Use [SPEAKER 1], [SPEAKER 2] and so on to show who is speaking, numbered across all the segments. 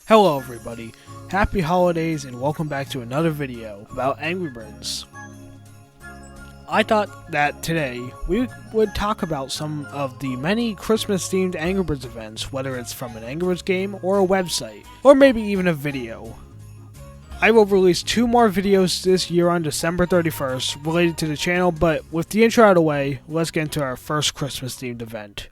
[SPEAKER 1] Hello everybody, happy holidays and welcome back to another video about Angry Birds. I thought that today we would talk about some of the many Christmas themed Angry Birds events, whether it's from an Angry Birds game or a website, or maybe even a video. I will release 2 more videos this year on December 31st related to the channel, but with the intro out of the way, let's get into our first Christmas themed event.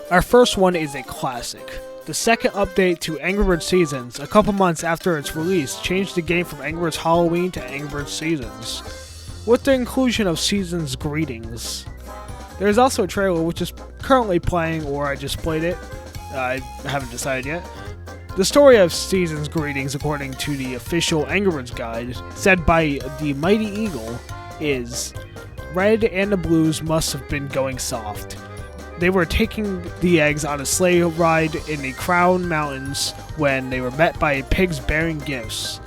[SPEAKER 1] Our first one is a classic. The second update to Angry Birds Seasons, a couple months after its release, changed the game from Angry Birds Halloween to Angry Birds Seasons, with the inclusion of Seasons Greetings. There is also a trailer which is currently playing, or I just played it. I haven't decided yet. The story of Seasons Greetings, according to the official Angry Birds guide, said by the Mighty Eagle, is Red and the Blues must have been going soft. They were taking the eggs on a sleigh ride in the Crown Mountains when they were met by pigs bearing gifts.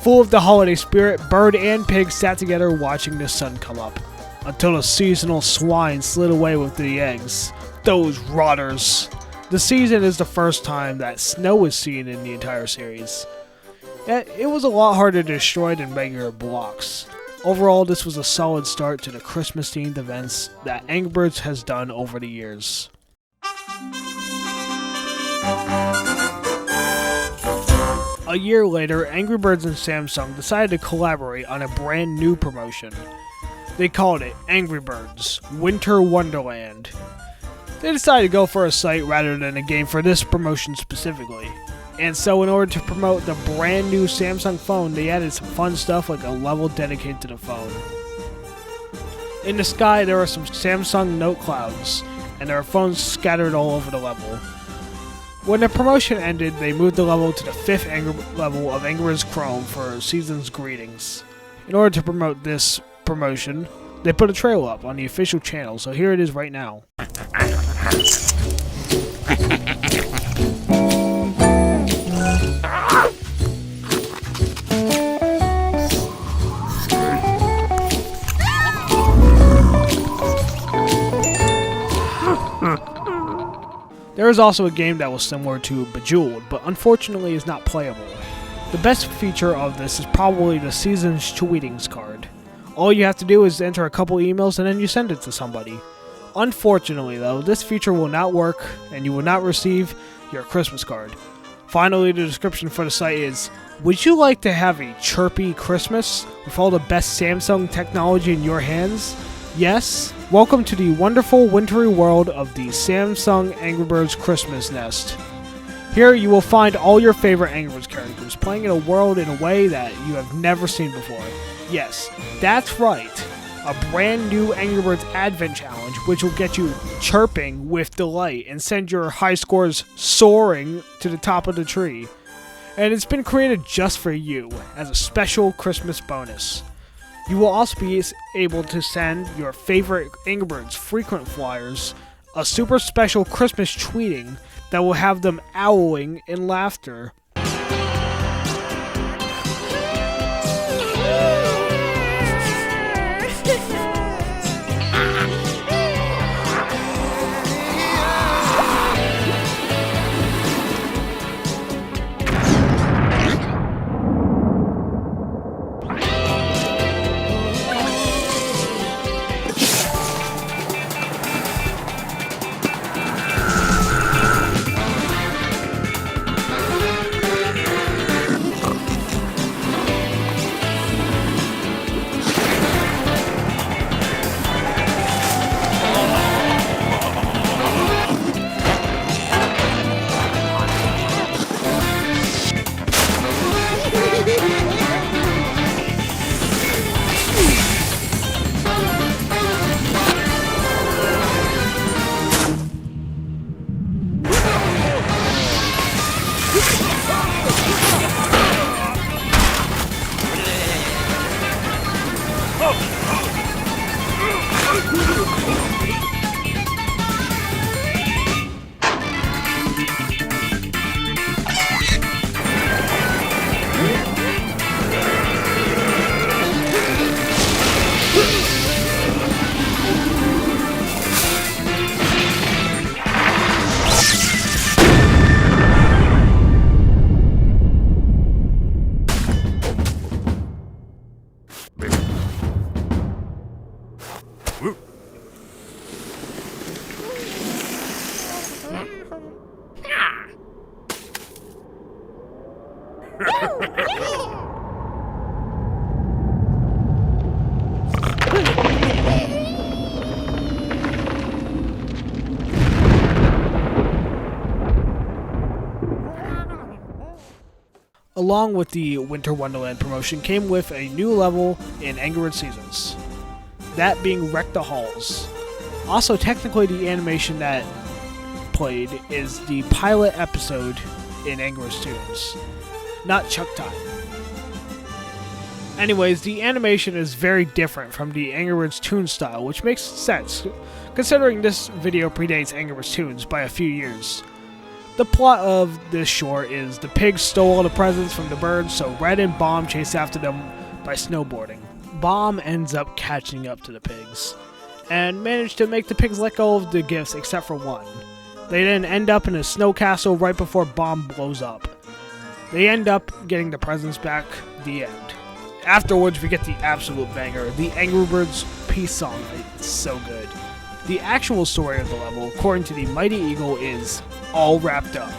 [SPEAKER 1] Full of the holiday spirit, Bird and Pig sat together watching the sun come up, until the seasonal swine slid away with the eggs. Those rotters! The season is the first time that snow is seen in the entire series. It was a lot harder to destroy than regular blocks. Overall, this was a solid start to the Christmas-themed events that Angry Birds has done over the years. A year later, Angry Birds and Samsung decided to collaborate on a brand new promotion. They called it Angry Birds Winter Wonderland. They decided to go for a site rather than a game for this promotion specifically. And so in order to promote the brand new Samsung phone, they added some fun stuff like a level dedicated to the phone. In the sky, there are some Samsung Note clouds, and there are phones scattered all over the level. When the promotion ended, they moved the level to the 5th level of Angry Birds Chrome for Season's Greetings. In order to promote this promotion, they put a trailer up on the official channel, so here it is right now. There is also a game that was similar to Bejeweled, but unfortunately is not playable. The best feature of this is probably the Season's Tweetings card. All you have to do is enter a couple emails and then you send it to somebody. Unfortunately though, this feature will not work and you will not receive your Christmas card. Finally, the description for the site is, would you like to have a chirpy Christmas with all the best Samsung technology in your hands? Yes? Welcome to the wonderful wintry world of the Samsung Angry Birds Christmas Nest. Here you will find all your favorite Angry Birds characters playing in a world in a way that you have never seen before. Yes, that's right. A brand new Angry Birds Advent Challenge which will get you chirping with delight and send your high scores soaring to the top of the tree. And it's been created just for you as a special Christmas bonus. You will also be able to send your favorite Angry Birds frequent flyers a super special Christmas tweeting that will have them owling in laughter. Along with the Winter Wonderland promotion came with a new level in Angry Birds Seasons, that being Wreck the Halls. Also, technically the animation that played is the pilot episode in Angry Birds Toons, not Chuck Time. Anyways, the animation is very different from the Angry Birds Toons style, which makes sense, considering this video predates Angry Birds Toons by a few years. The plot of this short is the pigs stole all the presents from the birds, so Red and Bomb chase after them by snowboarding. Bomb ends up catching up to the pigs, and manage to make the pigs let go of the gifts except for one. They then end up in a snow castle right before Bomb blows up. They end up getting the presents back, the end. Afterwards, we get the absolute banger, the Angry Birds peace song. It's so good. The actual story of the level, according to the Mighty Eagle, is all wrapped up.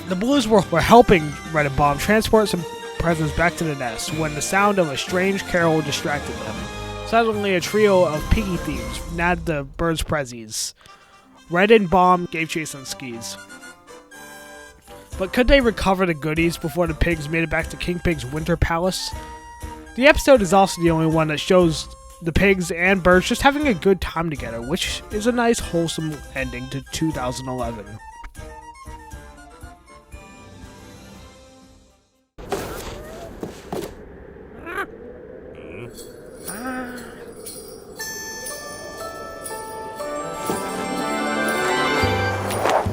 [SPEAKER 1] The Blues were helping Red and Bomb transport some presents back to the nest when the sound of a strange carol distracted them. Suddenly, a trio of piggy thieves nabbed the birds' prezzies. Red and Bomb gave chase on skis. But could they recover the goodies before the pigs made it back to King Pig's Winter Palace? The episode is also the only one that shows the pigs and birds just having a good time together, which is a nice, wholesome ending to 2011.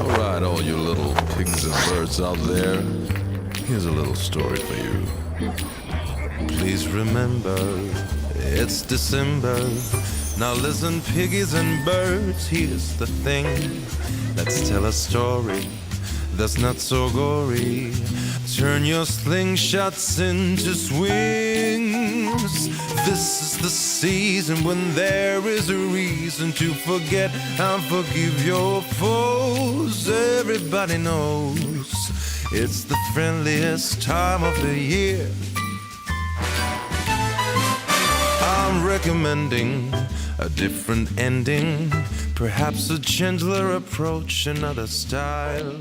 [SPEAKER 2] Alright, all you little pigs and birds out there, here's a little story for you. Please remember, it's December. Now listen, piggies and birds, here's the thing. Let's tell a story that's not so gory. Turn your slingshots into swings. This is the season when there is a reason to forget and forgive your foes. Everybody knows it's the friendliest time of the year. I'm recommending a different ending, perhaps a gentler approach, another style.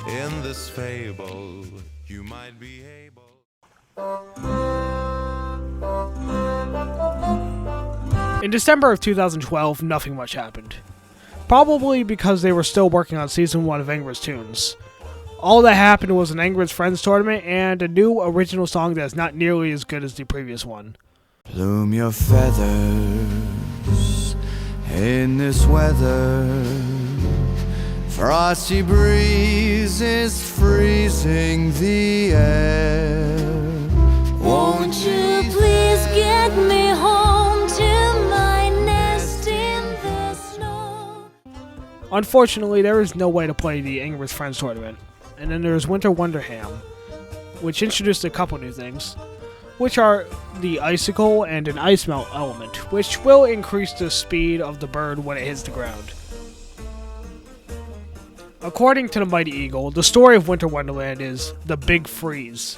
[SPEAKER 2] In this fable, you might be able.
[SPEAKER 1] In December of 2012, nothing much happened. Probably because they were still working on Season 1 of Angry Birds Toons. All that happened was an Angry Birds Friends tournament and a new original song that is not nearly as good as the previous one.
[SPEAKER 3] Plume your feathers in this weather. Frosty breezes freezing the air.
[SPEAKER 4] Won't you please get me home to my nest in the snow?
[SPEAKER 1] Unfortunately, there is no way to play the Angry Birds Friends tournament. And then there's Winter Wonderham, which introduced a couple new things, which are the icicle and an ice melt element, which will increase the speed of the bird when it hits the ground. According to the Mighty Eagle, the story of Winter Wonderland is the Big Freeze.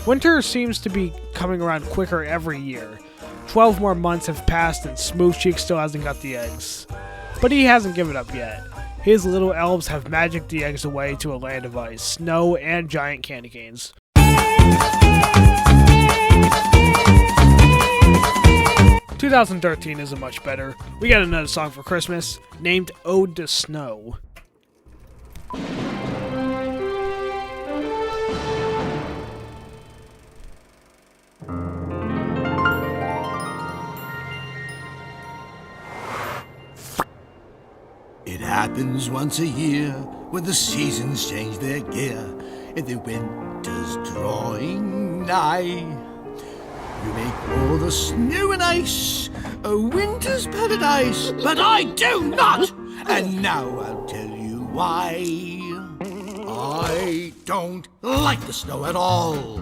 [SPEAKER 1] Winter seems to be coming around quicker every year. 12 more months have passed and Smooth Cheek still hasn't got the eggs. But he hasn't given up yet. His little elves have magicked the eggs away to a land of ice, snow, and giant candy canes. 2013 isn't much better. We got another song for Christmas, named Ode to Snow.
[SPEAKER 5] happens once a year when the seasons change their gear and the winter's drawing nigh. You may call the snow and ice a winter's paradise, but I do not, and now I'll tell you why. I don't like the snow at all.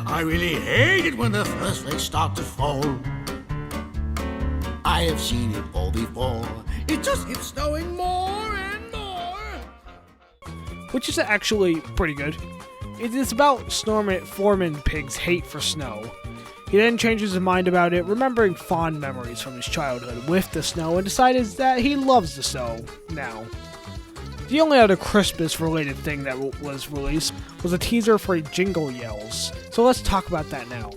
[SPEAKER 5] I really hate it when the first flakes start to fall. I have seen it all before. It just keeps snowing more and more.
[SPEAKER 1] Which is actually pretty good. It is about Foreman Pig's hate for snow. He then changes his mind about it, remembering fond memories from his childhood with the snow, and decides that he loves the snow now. The only other Christmas-related thing that was released was a teaser for Jingle Yells, so let's talk about that now.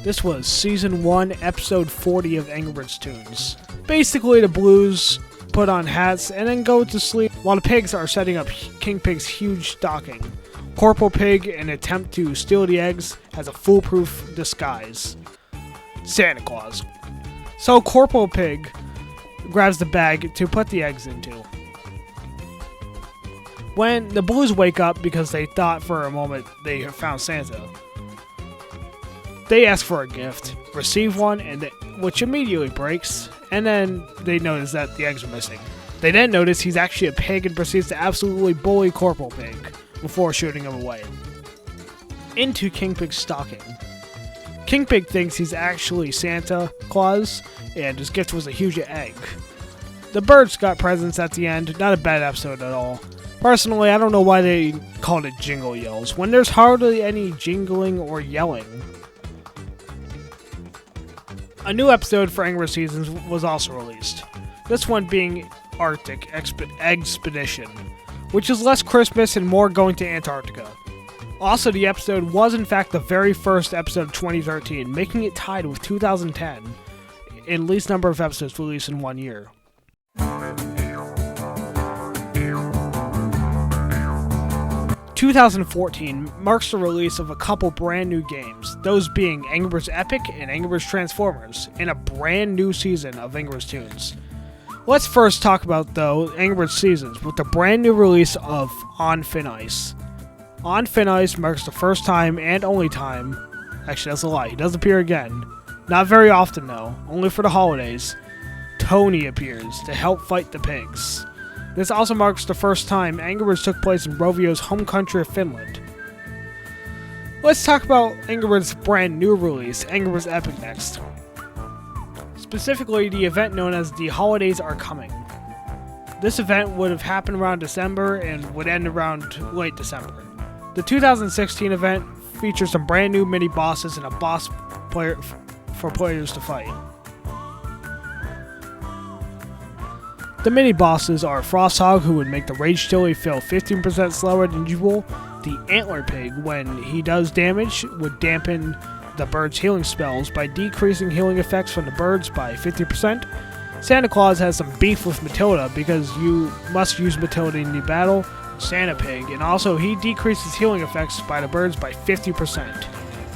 [SPEAKER 1] This was Season 1, Episode 40 of Angry Birds Toons. Basically, the Blues put on hats and then go to sleep while the pigs are setting up King Pig's huge stocking. Corporal Pig, in an attempt to steal the eggs, has a foolproof disguise: Santa Claus. So Corporal Pig grabs the bag to put the eggs into. When the Blues wake up because they thought for a moment they had found Santa, they ask for a gift, receive one, which immediately breaks, and then they notice that the eggs are missing. They then notice he's actually a pig and proceeds to absolutely bully Corporal Pig before shooting him away. Into King Pig's stocking. King Pig thinks he's actually Santa Claus, and his gift was a huge egg. The birds got presents at the end, not a bad episode at all. Personally, I don't know why they called it Jingle Yells, when there's hardly any jingling or yelling. A new episode for Angry Birds Seasons was also released, this one being Arctic Expedition, which is less Christmas and more going to Antarctica. Also, the episode was in fact the very first episode of 2013, making it tied with 2010 in least number of episodes released in 1 year. "2014 marks the release of a couple brand new games, those being Angry Birds Epic and Angry Birds Transformers, in a brand new season of Angry Birds Toons. Let's first talk about, though, Angry Birds Seasons with the brand new release of On Thin Ice. On Thin Ice marks the first time and only time, actually that's a lie, he does appear again, not very often though, only for the holidays, Tony appears to help fight the pigs. This also marks the first time Angry Birds took place in Rovio's home country of Finland. Let's talk about Angry Birds' brand new release, Angry Birds Epic, next. Specifically, the event known as The Holidays Are Coming. This event would have happened around December and would end around late December. The 2016 event features some brand new mini bosses and a boss player for players to fight. The mini bosses are Frosthog, who would make the Rage Chili feel 15% slower than usual. The Antler Pig, when he does damage, would dampen the bird's healing spells by decreasing healing effects from the birds by 50%. Santa Claus has some beef with Matilda because you must use Matilda in the battle. Santa Pig, and also he decreases healing effects by the birds by 50%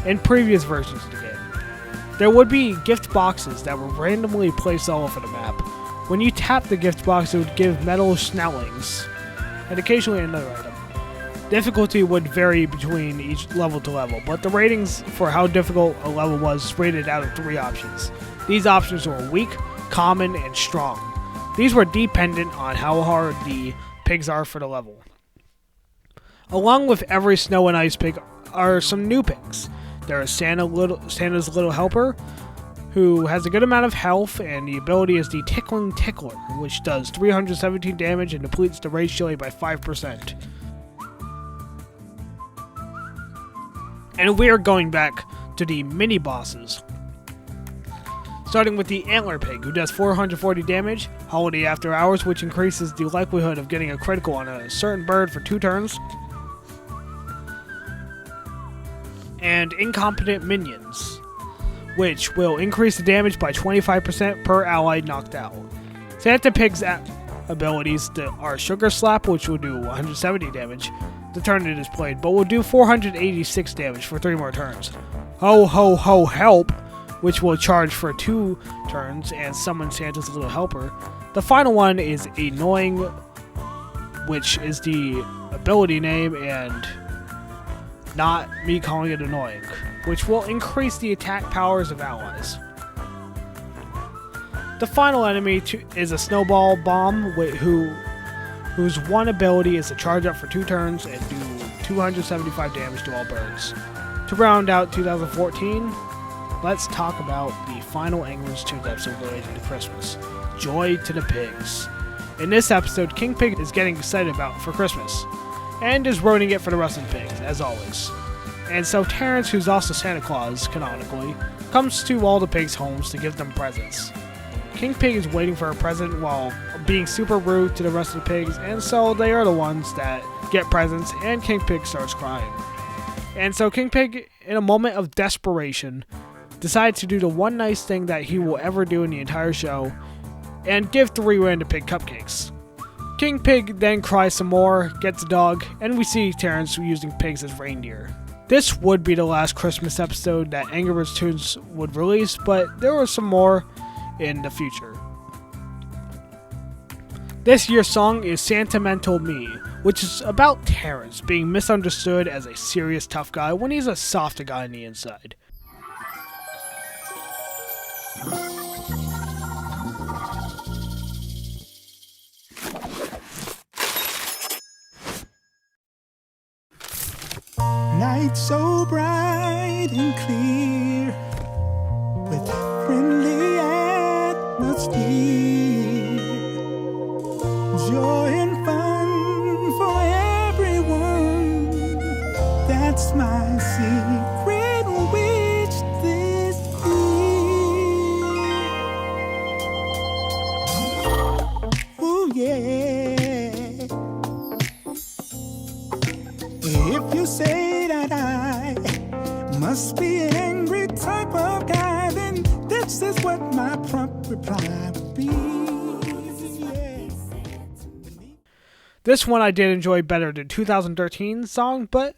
[SPEAKER 1] in previous versions of the game. There would be gift boxes that were randomly placed all over the map. When you tap the gift box, it would give metal snoutlings, and occasionally another item. Difficulty would vary between each level to level, but the ratings for how difficult a level was rated out of 3 options. These options were weak, common, and strong. These were dependent on how hard the pigs are for the level. Along with every snow and ice pig are some new pigs. There is Santa's Little Helper, who has a good amount of health, and the ability is the Tickling Tickler, which does 317 damage and depletes the Rage Chili by 5%. And we are going back to the mini bosses. Starting with the Antler Pig, who does 440 damage, Holiday After Hours, which increases the likelihood of getting a critical on a certain bird for 2 turns, and Incompetent Minions, which will increase the damage by 25% per ally knocked out. Santa Pig's abilities are Sugar Slap, which will do 170 damage the turn it is played, but will do 486 damage for 3 more turns. Ho Ho Ho Help, which will charge for 2 turns and summon Santa's Little Helper. The final one is Annoying, which is the ability name and not me calling it annoying, which will increase the attack powers of allies. The final enemy is a snowball bomb whose one ability is to charge up for 2 turns and do 275 damage to all birds. To round out 2014, let's talk about the final Angry Birds Tunes episode related to Christmas, Joy to the Pigs. In this episode, King Pig is getting excited for Christmas, and is ruining it for the rest of the pigs, as always. And so Terrence, who's also Santa Claus, canonically, comes to all the pigs' homes to give them presents. King Pig is waiting for a present while being super rude to the rest of the pigs, and so they are the ones that get presents, and King Pig starts crying. And so King Pig, in a moment of desperation, decides to do the one nice thing that he will ever do in the entire show, and give 3 random pig cupcakes. King Pig then cries some more, gets a dog, and we see Terrence using pigs as reindeer. This would be the last Christmas episode that Angry Birds Tunes would release, but there was some more in the future. This year's song is Sentimental Me, which is about Terrence being misunderstood as a serious tough guy when he's a softer guy on the inside.
[SPEAKER 6] Night so bright and clear, with a friendly atmosphere, joy and fun for everyone. That's my secret wish this year. Ooh, yeah. If you say that I must be an angry type of guy, then this is what my prompt reply would be.
[SPEAKER 1] This one I did enjoy better than 2013's song, but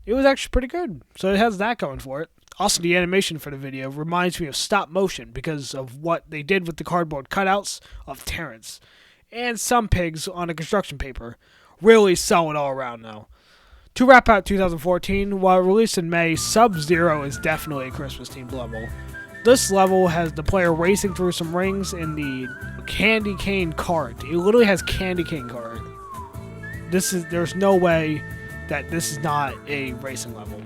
[SPEAKER 1] it was actually pretty good, so it has that going for it. Also, the animation for the video reminds me of stop motion because of what they did with the cardboard cutouts of Terrence and some pigs on a construction paper. Really solid all around now. To wrap out 2014, while released in May, Sub-Zero is definitely a Christmas-themed level. This level has the player racing through some rings in the candy cane cart. It literally has candy cane cart. There's no way that this is not a racing level.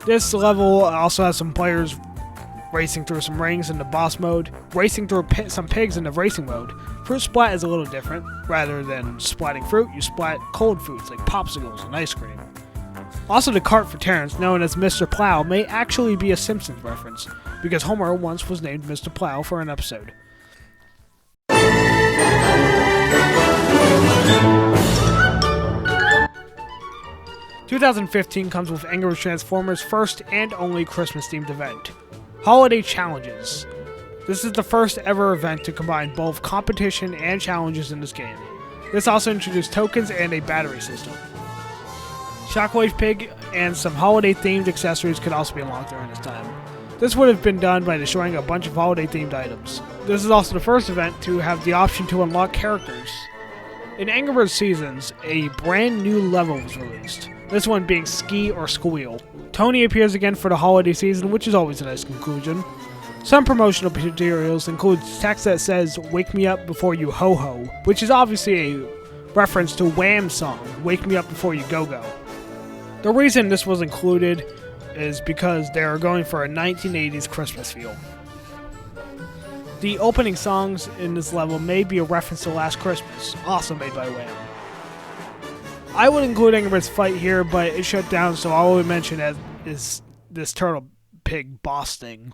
[SPEAKER 1] This level also has some players racing through some rings in the boss mode, racing through some pigs in the racing mode. Fruit splat is a little different. Rather than splatting fruit, you splat cold foods like popsicles and ice cream. Also, the cart for Terrence, known as Mr. Plow, may actually be a Simpsons reference, because Homer once was named Mr. Plow for an episode. "2015 comes with Angry Birds Transformers' first and only Christmas-themed event, Holiday Challenges. This is the first ever event to combine both competition and challenges in this game. This also introduced tokens and a battery system. Shockwave Pig and some holiday-themed accessories could also be unlocked during this time. This would have been done by destroying a bunch of holiday-themed items. This is also the first event to have the option to unlock characters. In Angry Birds Seasons, a brand new level was released, this one being Ski or Squeal. Tony appears again for the holiday season, which is always a nice conclusion. Some promotional materials include text that says, "Wake me up before you ho-ho," which is obviously a reference to Wham's song, "Wake Me Up Before You Go-Go." The reason this was included is because they are going for a 1980s Christmas feel. The opening songs in this level may be a reference to Last Christmas, also made by Wham. I would include Angry Birds Fight here, but it shut down, so all we mention is this turtle pig boss thing.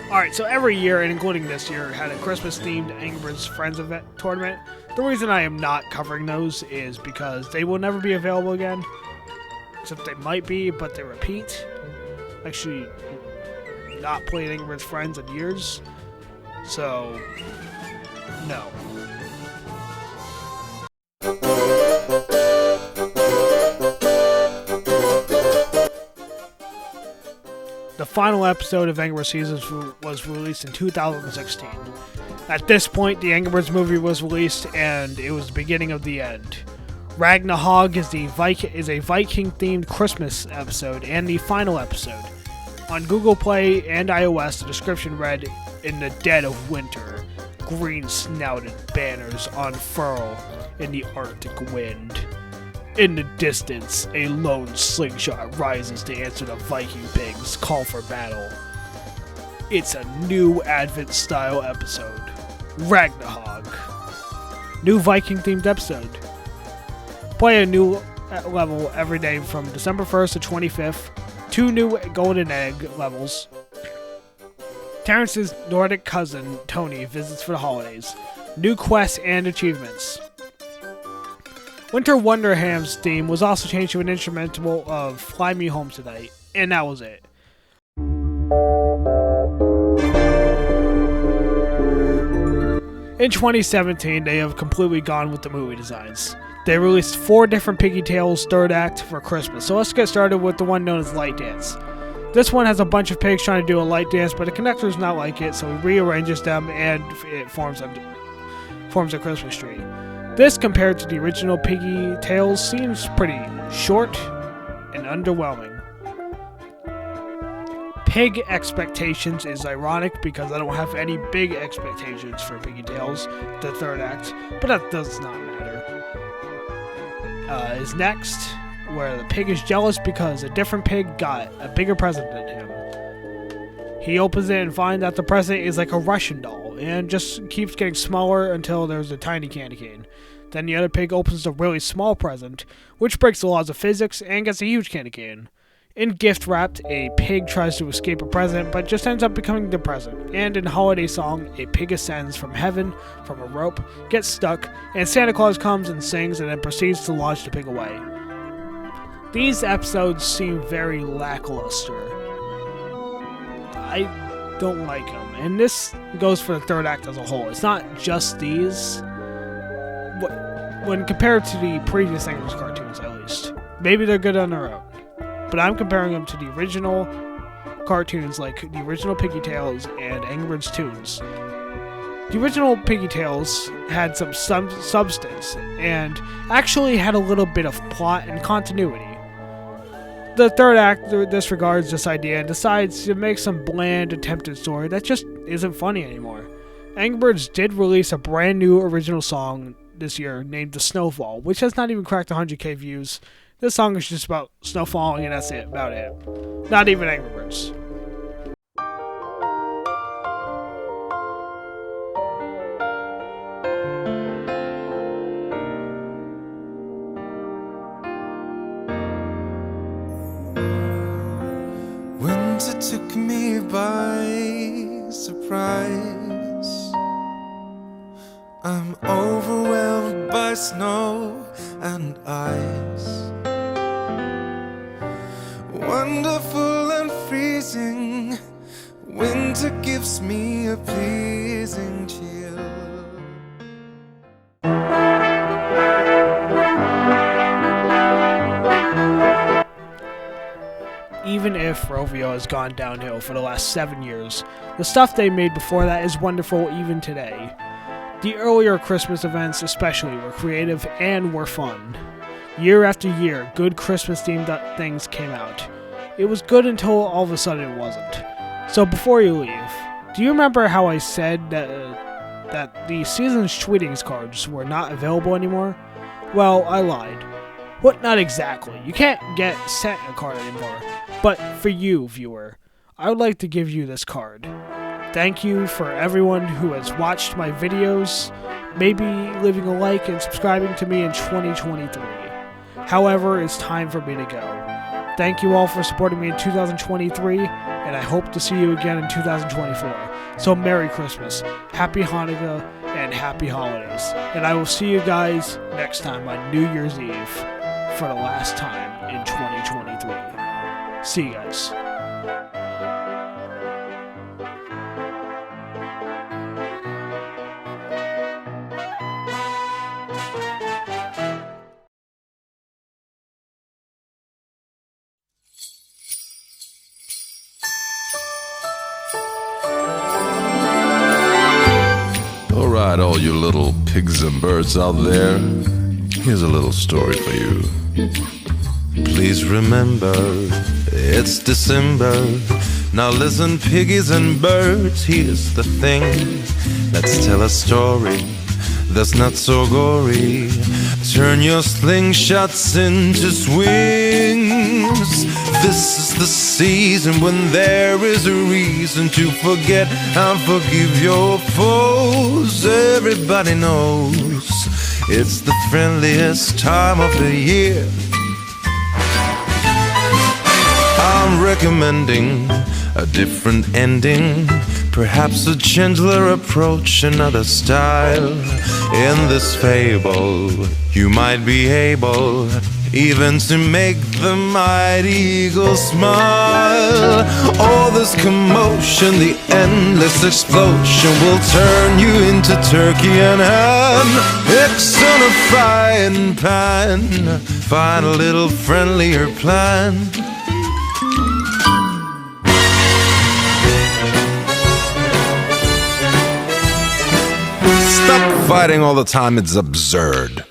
[SPEAKER 1] Alright, so every year, and including this year, had a Christmas-themed Angry Birds Friends event tournament. The reason I am not covering those is because they will never be available again. Except they might be, but they repeat. Actually, not played Angry Birds Friends in years. So, no. The final episode of Angry Birds Seasons was released in 2016. At this point, the Angry Birds movie was released, and it was the beginning of the end. Ragnarok is a Viking-themed Christmas episode and the final episode. On Google Play and iOS, the description read, "In the dead of winter, green-snouted banners unfurl in the Arctic wind. In the distance, a lone slingshot rises to answer the Viking pigs' call for battle." It's a new Advent-style episode. Ragnarok. New Viking-themed episode. Play a new level every day from December 1st to 25th. 2 new Golden Egg levels. Terrence's Nordic cousin, Tony, visits for the holidays. New quests and achievements. Winter Wonderham's theme was also changed to an instrumental of Fly Me Home Tonight, and that was it. In 2017, they have completely gone with the movie designs. They released 4 different Piggy Tales third act for Christmas, so let's get started with the one known as Light Dance. This one has a bunch of pigs trying to do a light dance, but the connector's not like it, so he rearranges them and it forms a Christmas tree. This, compared to the original Piggy Tales, seems pretty short and underwhelming. Pig Expectations is ironic because I don't have any big expectations for Piggy Tales, the third act, but that does not matter. Is next, where the pig is jealous because a different pig got a bigger present than him. He opens it and finds that the present is like a Russian doll, and just keeps getting smaller until there's a tiny candy cane. Then the other pig opens a really small present, which breaks the laws of physics and gets a huge candy cane. In Gift Wrapped, a pig tries to escape a present, but just ends up becoming the present. And in Holiday Song, a pig ascends from heaven from a rope, gets stuck, and Santa Claus comes and sings and then proceeds to launch the pig away. These episodes seem very lackluster. I don't like them, and this goes for the third act as a whole. It's not just these. When compared to the previous Angry Birds cartoons, at least. Maybe they're good on their own. But I'm comparing them to the original cartoons, like the original Piggy Tales and Angry Birds Toons. The original Piggy Tales had some substance and actually had a little bit of plot and continuity. The third act disregards this idea and decides to make some bland attempted story that just isn't funny anymore. Angry Birds did release a brand new original song this year named The Snowfall, which has not even cracked 100k views. This song is just about snow falling and that's about it. Not even Angry Birds.
[SPEAKER 3] Winter took me by surprise. I'm overwhelmed by snow and ice. Wonderful and freezing, winter gives me a pleasing chill.
[SPEAKER 1] Even if Rovio has gone downhill for the last 7 years, the stuff they made before that is wonderful even today. The earlier Christmas events especially were creative and were fun. Year after year, good Christmas-themed things came out. It was good until all of a sudden it wasn't. So before you leave, do you remember how I said that the Seasons Tweetings cards were not available anymore? Well, I lied. What? Not exactly. You can't get sent a card anymore. But for you, viewer, I would like to give you this card. Thank you for everyone who has watched my videos, maybe leaving a like and subscribing to me in 2023. However, it's time for me to go. Thank you all for supporting me in 2023, and I hope to see you again in 2024. So Merry Christmas, Happy Hanukkah, and Happy Holidays. And I will see you guys next time on New Year's Eve for the last time in 2023. See you guys.
[SPEAKER 2] Alright, all you little pigs and birds out there, here's a little story for you. Please remember, it's December. Now listen, piggies and birds, here's the thing. Let's tell a story that's not so gory. Turn your slingshots into swings. This is the season when there is a reason to forget and forgive your foes. Everybody knows it's the friendliest time of the year. I'm recommending a different ending, perhaps a gentler approach, another style. In this fable, you might be able even to make the mighty eagle smile. All this commotion, the endless explosion will turn you into turkey and ham. Eggs on a frying pan, find a little friendlier plan. Stop fighting all the time, it's absurd.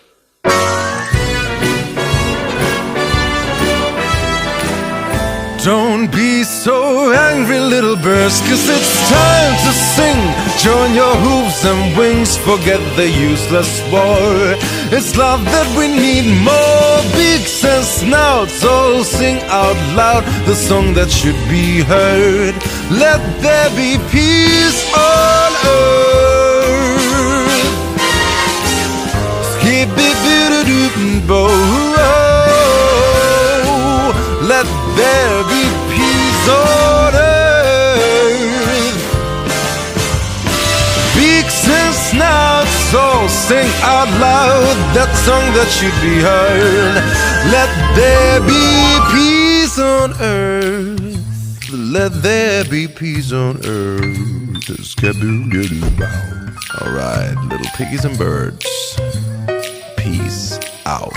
[SPEAKER 2] Don't be so angry, little birds, 'cause it's time to sing. Join your hooves and wings, forget the useless war. It's love that we need more, beaks and snouts, all sing out loud the song that should be heard. Let there be peace on earth. Skip-it-doo-doo-doo-bo. Let there be peace on earth. Beaks and snouts all sing out loud that song that should be heard. Let there be peace on earth. Let there be peace on earth. Alright, little piggies and birds, peace out.